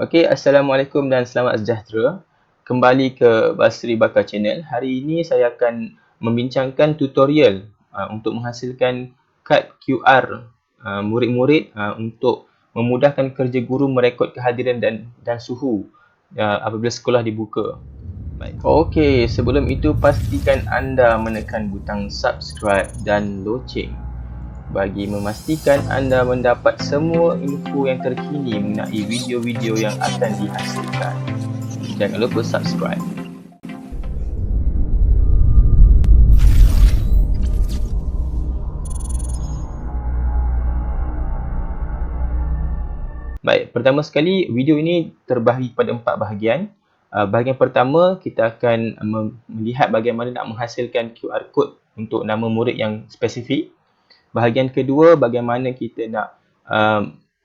Okey, Assalamualaikum dan selamat sejahtera. Kembali ke Basri Bakar Channel. Hari ini saya akan membincangkan tutorial untuk menghasilkan kad QR murid-murid untuk memudahkan kerja guru merekod kehadiran dan suhu apabila sekolah dibuka. Baik. Okey, sebelum itu pastikan anda menekan butang subscribe dan loceng bagi memastikan anda mendapat semua info yang terkini mengenai video-video yang akan dihasilkan. Jangan lupa subscribe. Baik, pertama sekali video ini terbahagi pada 4 bahagian. Bahagian pertama, kita akan melihat bagaimana nak menghasilkan QR code untuk nama murid yang spesifik. Bahagian kedua, bagaimana kita nak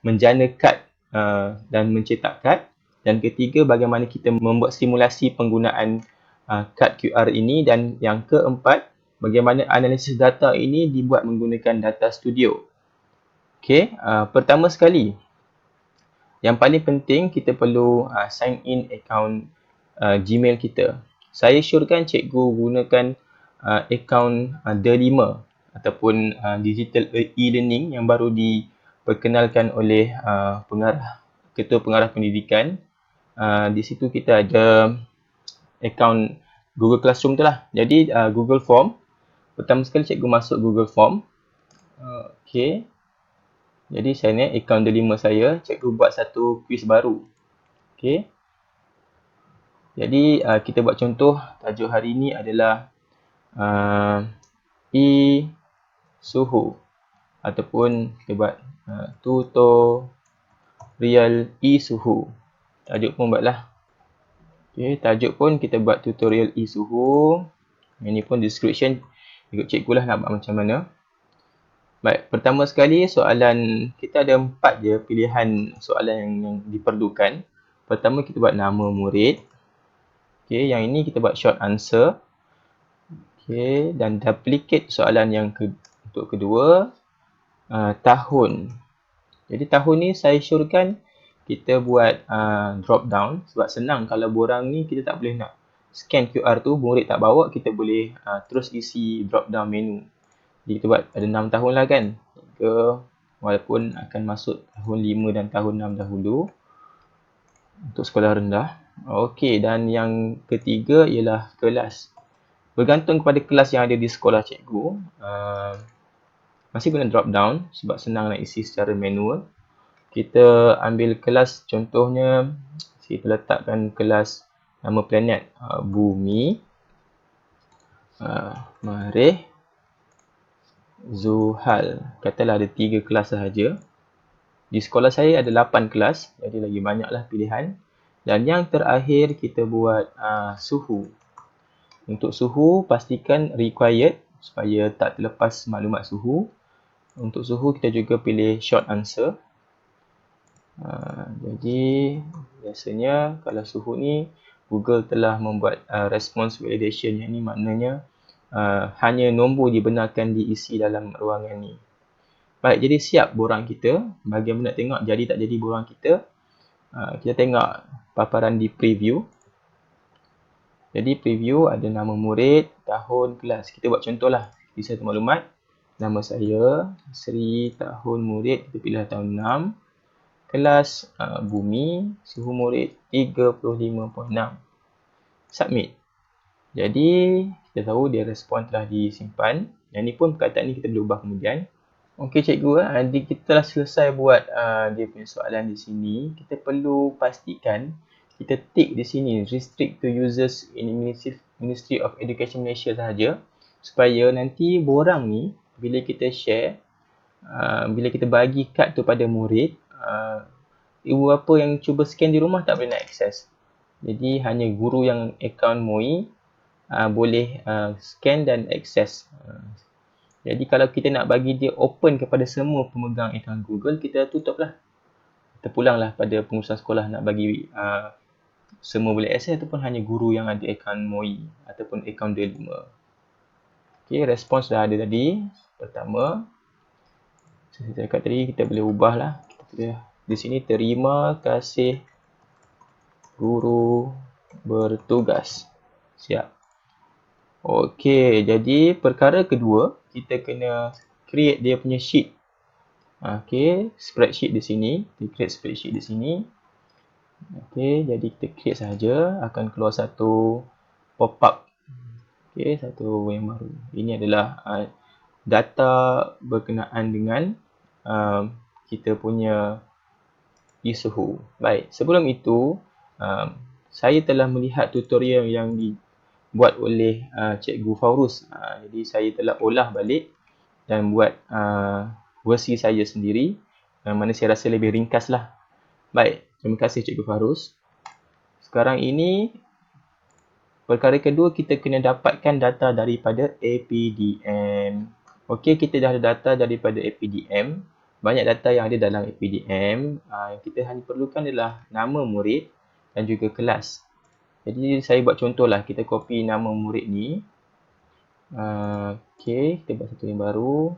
menjana kad dan mencetak kad. Dan ketiga, bagaimana kita membuat simulasi penggunaan kad QR ini. Dan yang keempat, bagaimana analisis data ini dibuat menggunakan data studio. Okey, pertama sekali, yang paling penting kita perlu sign in account Gmail kita. Saya syorkan cikgu gunakan akaun D5 ataupun digital e-learning yang baru diperkenalkan oleh Ketua Pengarah Pendidikan. Di situ kita ada akaun Google Classroom tu lah. Jadi Google Form. Pertama sekali cikgu masuk Google Form. Okey. Jadi saya ni akaun D5 saya, cikgu buat satu quiz baru. Okey. Jadi kita buat contoh, tajuk hari ini adalah suhu ataupun kita buat tutorial suhu. Tajuk pun buatlah. Okey, tajuk pun kita buat tutorial suhu. Ini pun description ikut cikgu lah nak buat macam mana. Baik, pertama sekali soalan kita ada 4 je pilihan soalan yang diperlukan. Pertama kita buat nama murid. Okey, yang ini kita buat short answer. Okey, dan duplicate soalan yang untuk kedua, tahun. Jadi tahun ni saya syorkan kita buat drop down sebab senang kalau borang ni kita tak boleh nak scan QR tu, murid tak bawa, kita boleh terus isi drop down menu. Jadi kita buat ada 6 tahun lah kan. Walaupun akan masuk tahun 5 dan tahun 6 dahulu untuk sekolah rendah. Okey, dan yang ketiga ialah kelas. Bergantung kepada kelas yang ada di sekolah cikgu. Masih guna drop down sebab senang nak isi secara manual. Kita ambil kelas, contohnya kita letakkan kelas nama planet Bumi, Marikh, Zuhal. Katalah ada 3 kelas sahaja. Di sekolah saya ada 8 kelas, jadi lagi banyaklah pilihan. Dan yang terakhir kita buat suhu. Untuk suhu pastikan required supaya tak terlepas maklumat suhu. Untuk suhu kita juga pilih short answer. Jadi biasanya kalau suhu ni Google telah membuat response validation, yang ni maknanya hanya nombor dibenarkan diisi dalam ruangan ni. Baik, jadi siap borang kita. Bagaimana nak tengok jadi tak jadi borang kita? Kita tengok paparan di preview. Jadi preview ada nama murid, tahun, kelas. Kita buat contohlah. Di satu maklumat. Nama saya Sri, tahun murid kita pilih tahun 6. Kelas Bumi, suhu murid 35.6. Submit. Jadi kita tahu dia respon telah disimpan. Yang ni pun perkataan ni kita boleh ubah kemudian. Okey cikgu, kita telah selesai buat dia punya soalan di sini. Kita perlu pastikan kita tick di sini restrict to users in Ministry of Education Malaysia sahaja, supaya nanti borang ni bila kita share, bila kita bagi kad tu pada murid, ibu bapa yang cuba scan di rumah tak boleh nak akses. Jadi hanya guru yang akaun MOE boleh scan dan akses. Jadi kalau kita nak bagi dia open kepada semua pemegang akaun Google, kita tutuplah. Kita pulanglah pada pengurusan sekolah nak bagi semua boleh akses ataupun hanya guru yang ada akaun MOE ataupun akaun D5. Okey, respons dah ada tadi. Pertama, saya cakap tadi kita boleh ubahlah. Kita boleh di sini terima kasih Guru bertugas. Siap. Okey, jadi perkara kedua, kita kena create dia punya sheet. Okey, spreadsheet di sini. Kita create spreadsheet di sini. Okey, jadi kita create saja, akan keluar satu pop-up. Okey, satu yang baru. Ini adalah data berkenaan dengan kita punya e-suhu. Baik, sebelum itu saya telah melihat tutorial yang dibuat oleh Cikgu Faurus. Jadi saya telah olah balik dan buat versi saya sendiri, mana saya rasa lebih ringkas lah. Baik, terima kasih Cikgu Faurus. Sekarang ini perkara kedua, kita kena dapatkan data daripada APDM. Okey, kita dah ada data daripada APDM. Banyak data yang ada dalam APDM. Yang kita hanya perlukan adalah nama murid dan juga kelas. Jadi saya buat contohlah, kita copy nama murid ni. Okey, kita buat satu yang baru.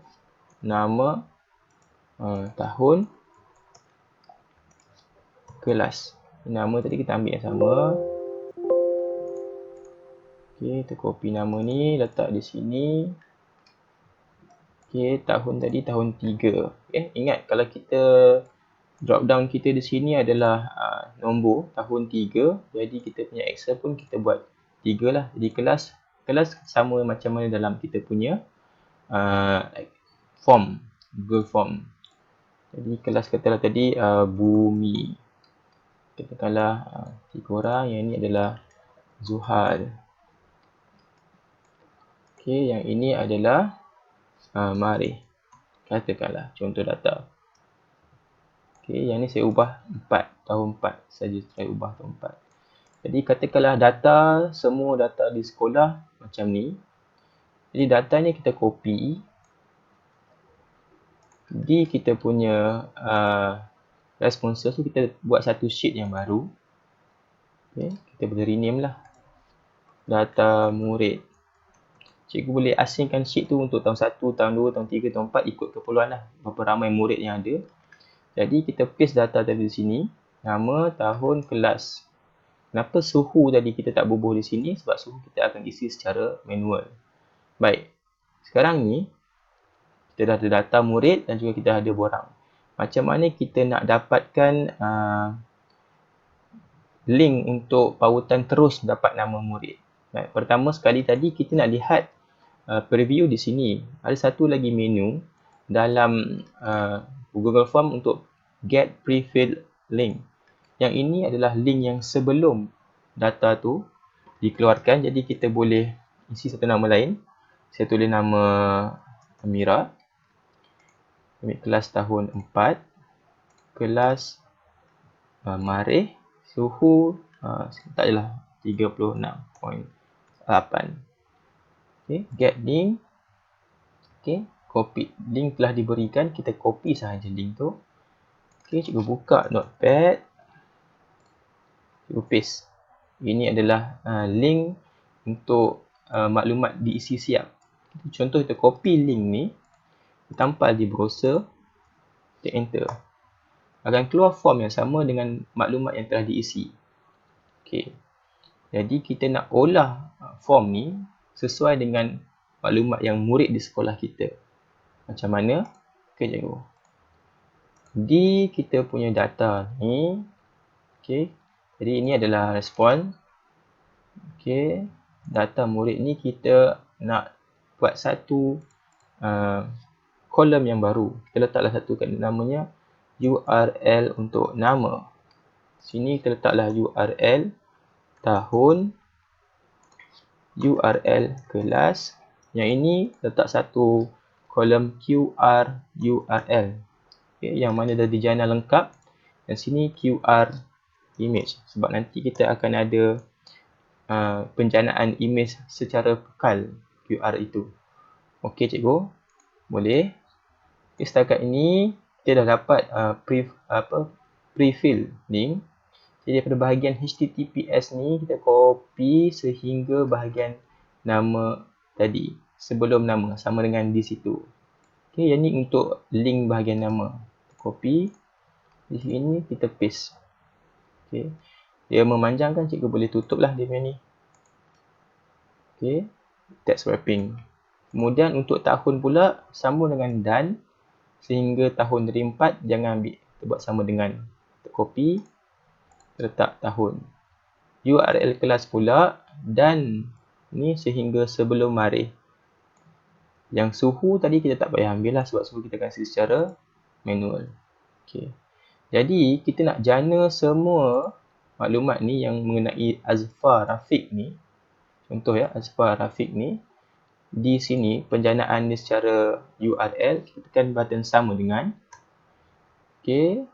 Nama, tahun, kelas. Nama tadi kita ambil yang sama. Okey, kita copy nama ni, letak di sini. Okey, tahun tadi tahun 3. Okay, ingat kalau kita drop down kita di sini adalah nombor tahun 3. Jadi kita punya Excel pun kita buat 3 lah. Jadi kelas sama macam mana dalam kita punya form, Google Form. Jadi kelas katalah tadi Bumi. Katakanlah 3 orang, yang ini adalah Zuhal. Okey, yang ini adalah Marih. Katakanlah contoh data. Okey, yang ni saya ubah 4, tahun 4 saja, saya ubah tahun 4. Jadi katakanlah data, semua data di sekolah macam ni. Jadi datanya kita copy di kita punya responses tu, kita buat satu sheet yang baru. Okey, kita boleh rename lah data murid. Cikgu boleh asingkan sheet tu untuk tahun 1, tahun 2, tahun 3, tahun 4, ikut keperluan lah, berapa ramai murid yang ada. Jadi kita paste data tadi di sini, nama, tahun, kelas. Kenapa suhu tadi kita tak bubuh di sini? Sebab suhu kita akan isi secara manual. Baik, sekarang ni kita dah ada data murid dan juga kita ada borang. Macam mana kita nak dapatkan link untuk pautan terus dapat nama murid? Baik, pertama sekali tadi kita nak lihat preview di sini. Ada satu lagi menu dalam Google Form untuk get pre-filled link. Yang ini adalah link yang sebelum data tu dikeluarkan. Jadi kita boleh isi satu nama lain. Saya tulis nama Amira. Ambil kelas tahun 4. Kelas Marih. Suhu tak adalah 36.8. Okay, get link. Okay, copy. Link telah diberikan, kita copy sahaja link tu. Okay, cikgu buka notepad. Cikgu paste. Ini adalah link untuk maklumat diisi siap. Contoh kita copy link ni, tampal di browser, kita enter. Akan keluar form yang sama dengan maklumat yang telah diisi. Okay. Jadi kita nak olah form ni sesuai dengan maklumat yang murid di sekolah kita. Macam mana? Okay, cikgu. Di kita punya data ni, okay, jadi ini adalah respon. Okay, data murid ni kita nak buat satu kolom yang baru. Kita letaklah satu namanya URL untuk nama. Sini kita letaklah URL tahun, URL kelas. Yang ini letak satu kolom QR URL. Okay, yang mana dah dijana lengkap. Dan sini QR image. Sebab nanti kita akan ada penjanaan image secara kekal QR itu. Okey cikgu, boleh. Okay, setakat ini kita dah dapat pre-fill link. Jadi daripada bahagian HTTPS ni kita copy sehingga bahagian nama tadi sebelum nama sama dengan di situ. Okey, yang ni untuk link bahagian nama. Copy di sini kita paste. Okey. dia memanjangkan, cikgu boleh tutup lah dia punya ni. Okay, text wrapping. Kemudian untuk tahun pula, sambung dengan dan sehingga tahun dari 4, jangan ambil. Kita buat sama dengan. Kita copy, letak tahun. URL kelas pula, dan ni sehingga sebelum marikh. Yang suhu tadi kita tak payah ambil lah sebab suhu kita kasi secara manual. Okay. Jadi kita nak jana semua maklumat ni yang mengenai Azfar Rafiq ni. Contoh ya, Azfar Rafiq ni. Di sini penjanaan dia secara URL, kita tekan button sama dengan. Okay.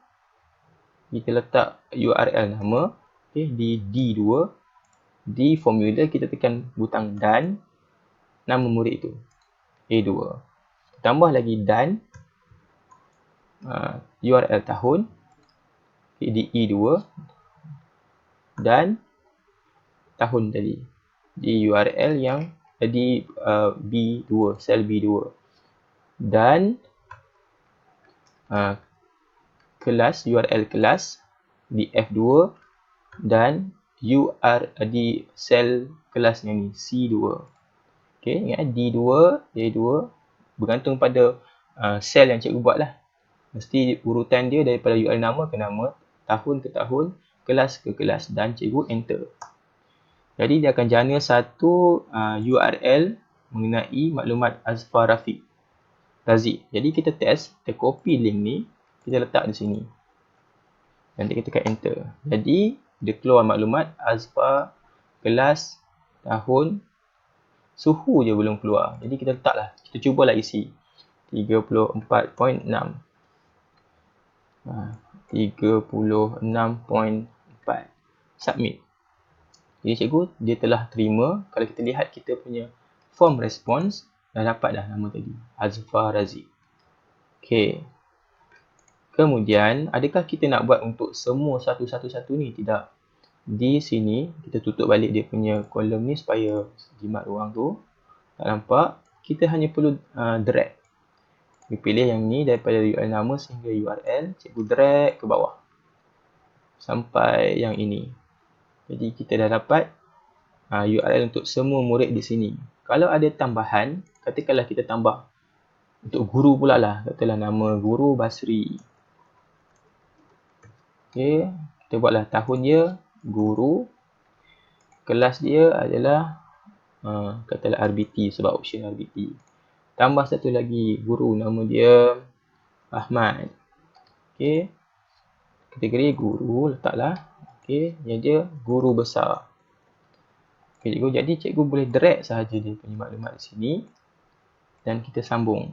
Kita letak URL nama. Okay. Di D2. Di formula kita tekan butang dan. Nama murid itu. A2. Tambah lagi dan. URL tahun. Okay. Di E2. Dan tahun tadi. Di URL yang di B2. Sel B2. Dan kelas, URL kelas di F2 dan di sel kelas yang ni C2. Okey, ingat D2, A2 bergantung pada sel yang cikgu buat lah. Mesti urutan dia daripada URL nama ke nama, tahun ke tahun, kelas ke kelas dan cikgu enter. Jadi dia akan jana satu URL mengenai maklumat Azfar Rafiq. Jadi kita test, kita copy link ni, kita letak di sini. Nanti kita tekan enter. Jadi dia keluar maklumat Azfar, kelas, tahun, suhu je belum keluar. Jadi kita letaklah, kita cubalah isi 34.6. 36.4. Submit. Jadi cikgu dia telah terima. Kalau kita lihat kita punya form response, dah dapat dah nama tadi, Azfar Razik. Okey. Kemudian, adakah kita nak buat untuk semua satu-satu ni? Tidak. Di sini, kita tutup balik dia punya kolom ni supaya jimat ruang tu tak nampak. Kita hanya perlu drag. Kita pilih yang ni daripada URL nama sehingga URL. Cikgu drag ke bawah. Sampai yang ini. Jadi, kita dah dapat URL untuk semua murid di sini. Kalau ada tambahan, katakanlah kita tambah untuk guru pula lah. Katalah nama guru Basri. Okey, kita buatlah tahun dia guru. Kelas dia adalah katalah RBT sebab option RBT. Tambah satu lagi guru, nama dia Ahmad. Okey. Kategori guru letaklah. Okey, yang dia guru besar. Okey, cikgu, jadi cikgu boleh drag sahaja dia punya maklumat di sini dan kita sambung.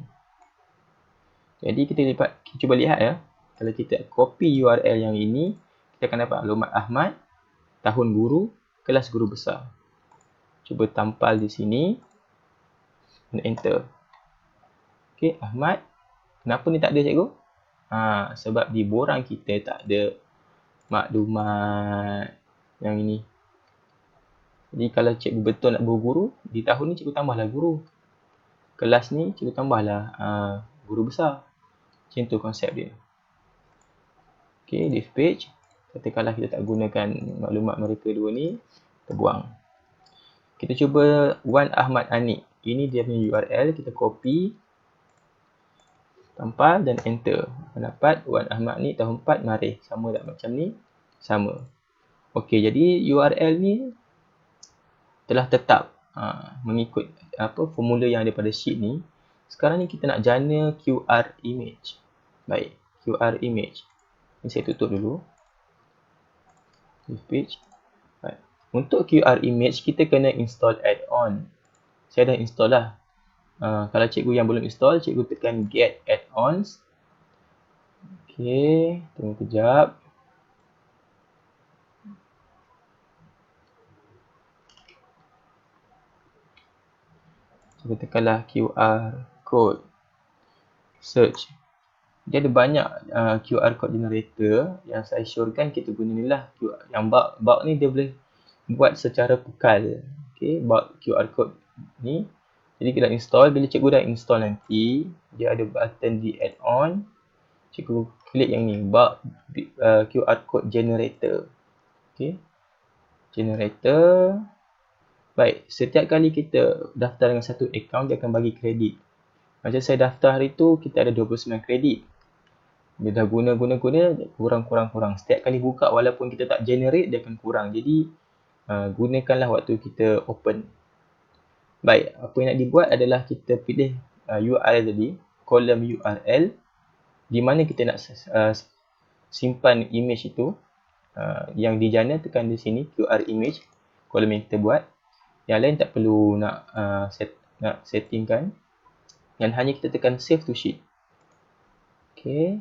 Jadi kita cuba lihat ya. Kalau kita copy URL yang ini, kita akan dapat maklumat Ahmad, tahun guru, kelas guru besar. Cuba tampal di sini dan enter. Okey, Ahmad. Kenapa ni tak ada, cikgu? Sebab di borang kita tak ada maklumat yang ini. Jadi kalau cikgu betul nak berguru, di tahun ni cikgu tambahlah guru. Kelas ni cikgu tambahlah guru besar. Macam tu konsep dia. Okey, div page. Katakanlah kita tak gunakan maklumat mereka dua ni, kita buang. Kita cuba Wan Ahmad Anik. Ini dia punya URL, kita copy, tampal dan enter. Dapat Wan Ahmad ni tahun 4 marikh. Sama tak macam ni? Sama. Okey, jadi URL ni telah tetap mengikut formula yang ada pada sheet ni. Sekarang ni kita nak jana QR image. Baik, QR image. Ini saya tutup dulu. This page. Baik. Untuk QR image, kita kena install add-on. Saya dah install lah. Kalau cikgu yang belum install, cikgu tekan get add-ons. Okey, tunggu kejap. Cikgu tekanlah QR code. Search. Dia ada banyak QR code generator. Yang saya syorkan kita guna ni lah. Yang bulk ni dia boleh buat secara pekal. Okey, bulk QR code ni. Jadi kita install. Bila cikgu dah install nanti, dia ada button di add-on. Cikgu klik yang ni, bulk QR code generator. Okey. Generator. Baik, setiap kali kita daftar dengan satu akaun, dia akan bagi kredit. Macam saya daftar hari tu, kita ada 29 kredit. Dia dah guna, kurang. Setiap kali buka, walaupun kita tak generate, dia akan kurang. Jadi, gunakanlah waktu kita open. Baik, apa yang nak dibuat adalah kita pilih URL tadi, kolom URL, di mana kita nak simpan image itu. Yang di jana tekan di sini, QR image, kolom yang kita buat. Yang lain tak perlu nak settingkan. Yang hanya kita tekan save to sheet. Okay,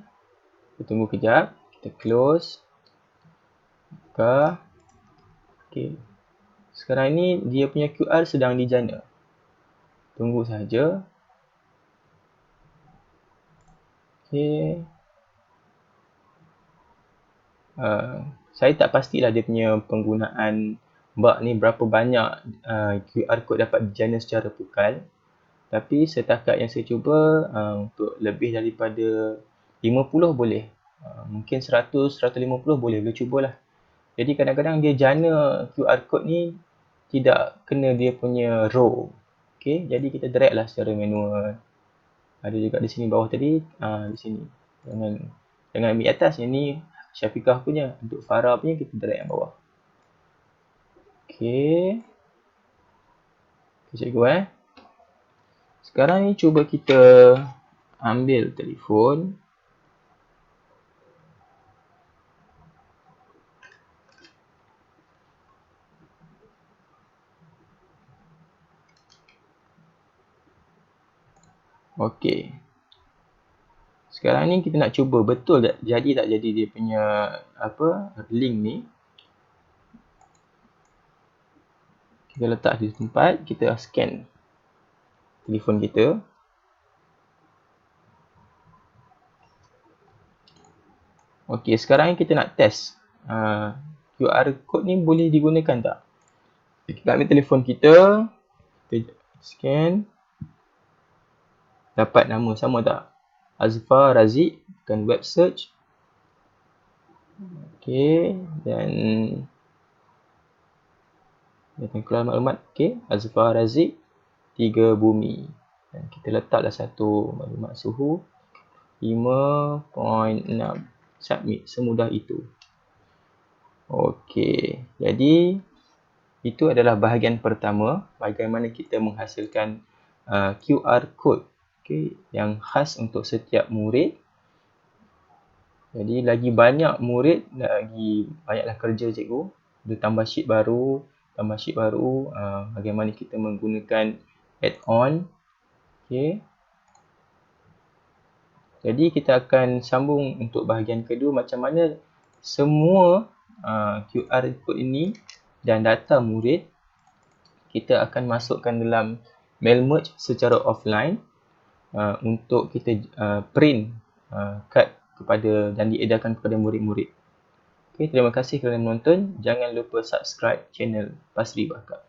kita tunggu kejap, kita close, buka. Okay, sekarang ni dia punya QR sedang dijana. Tunggu saja. Okay. Saya tak pastilah dia punya penggunaan bug ni berapa banyak QR code dapat dijana secara pukal. Tapi setakat yang saya cuba, untuk lebih daripada 50 boleh. Mungkin 100, 150 boleh cubalah. Jadi kadang-kadang dia jana QR code ni tidak kena dia punya row. Okay, jadi kita drag lah secara manual. Ada juga di sini bawah tadi, di sini. Jangan ambil atas, yang ni Syafiqah punya. Untuk Farah punya kita drag yang bawah. Okay. Cikgu sekarang ni cuba kita ambil telefon. Okey. Sekarang ni kita nak cuba betul tak jadi dia punya link ni. Kita letak di tempat, kita scan telefon kita. Okey, sekarang ni kita nak test QR code ni boleh digunakan tak? Kita ambil telefon kita scan. Dapat nama sama tak? Azfar Razik, tekan web search. Okey, dan dia akan keluar maklumat. Okey, Azfar Razik, 3 bumi. Dan kita letaklah satu maklumat suhu 5.6. Submit, semudah itu. Okey, jadi itu adalah bahagian pertama, bagaimana kita menghasilkan QR code, okay, yang khas untuk setiap murid. Jadi lagi banyak murid, lagi banyaklah kerja cikgu. Dia tambah sheet baru, bagaimana kita menggunakan add-on. Okay. Jadi kita akan sambung untuk bahagian kedua, macam mana semua QR code ini dan data murid kita akan masukkan dalam mail merge secara offline untuk kita print kad kepada dan diedarkan kepada murid-murid. Okay, terima kasih kerana menonton. Jangan lupa subscribe channel Pasri Bakat.